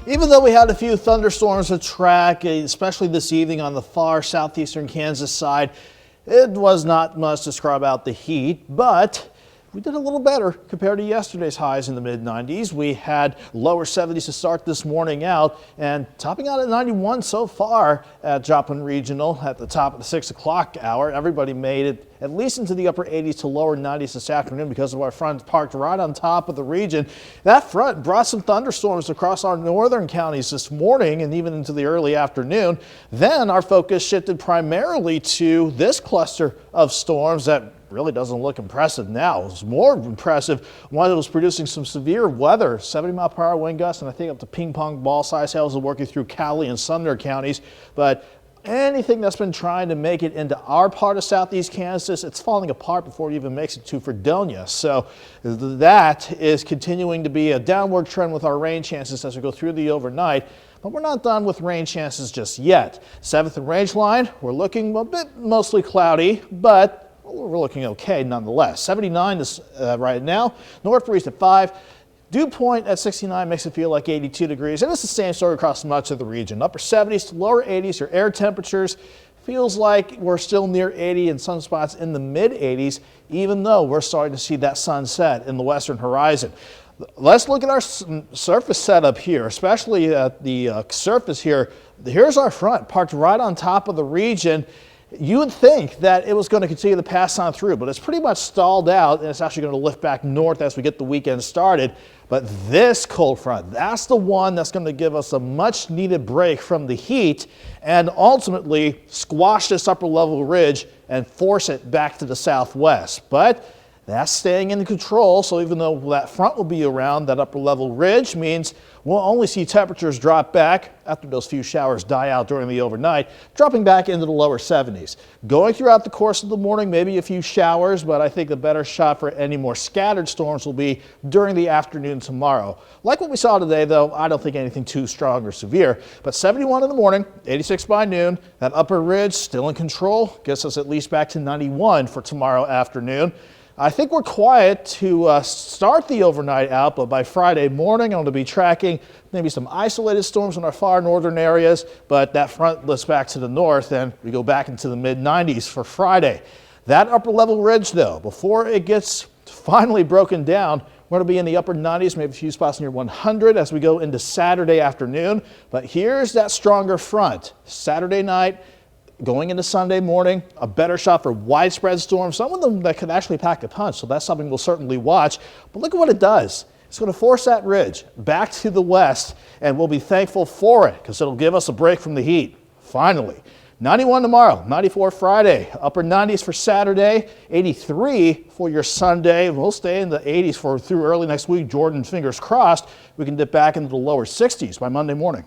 Even though we had a few thunderstorms to track, especially this evening on the far southeastern Kansas side, it was not much to scrub out the heat, but we did a little better compared to yesterday's highs in the mid-90s. We had lower 70s to start this morning out and topping out at 91 so far at Joplin Regional at the top of the 6 o'clock hour. Everybody made it at least into the upper 80s to lower 90s this afternoon because of our front parked right on top of the region. That front brought some thunderstorms across our northern counties this morning and even into the early afternoon. Then our focus shifted primarily to this cluster of storms that really doesn't look impressive now. It's more impressive one that was producing some severe weather, 70-mile-per-hour wind gusts, and I think up to ping-pong ball-size hails are working through Cowley and Sumner counties. But anything that's been trying to make it into our part of southeast Kansas, it's falling apart before it even makes it to Fredonia. So that is continuing to be a downward trend with our rain chances as we go through the overnight. But we're not done with rain chances just yet. 7th and range line, we're looking a bit mostly cloudy, but we're looking okay nonetheless. 79 is right now. North breeze at 5. Dew point at 69 makes it feel like 82 degrees. And it's the same story across much of the region. Upper 70s to lower 80s. Your air temperatures feels like we're still near 80 in some spots in the mid 80s, even though we're starting to see that sunset in the western horizon. Let's look at our surface setup here, especially at the surface here. Here's our front parked right on top of the region. You would think that it was going to continue to pass on through, but it's pretty much stalled out, and it's actually going to lift back north as we get the weekend started. But this cold front, that's the one that's going to give us a much needed break from the heat and ultimately squash this upper level ridge and force it back to the southwest. But that's staying in control, so even though that front will be around, that upper level ridge means we'll only see temperatures drop back after those few showers die out during the overnight, dropping back into the lower 70s. Going throughout the course of the morning, maybe a few showers, but I think the better shot for any more scattered storms will be during the afternoon tomorrow. Like what we saw today, though, I don't think anything too strong or severe, but 71 in the morning, 86 by noon. That upper ridge still in control, gets us at least back to 91 for tomorrow afternoon. I think we're quiet to start the overnight out, but by Friday morning, I'm going to be tracking maybe some isolated storms in our far northern areas, but that front lifts back to the north and we go back into the mid-90s for Friday. That upper level ridge, though, before it gets finally broken down, we're going to be in the upper 90s, maybe a few spots near 100 as we go into Saturday afternoon. But here's that stronger front. Saturday night, going into Sunday morning, a better shot for widespread storms, some of them that could actually pack a punch, so that's something we'll certainly watch. But look at what it does. It's going to force that ridge back to the west, and we'll be thankful for it because it'll give us a break from the heat, finally. 91 tomorrow, 94 Friday, upper 90s for Saturday, 83 for your Sunday. We'll stay in the 80s through early next week. Jordan, fingers crossed, we can dip back into the lower 60s by Monday morning.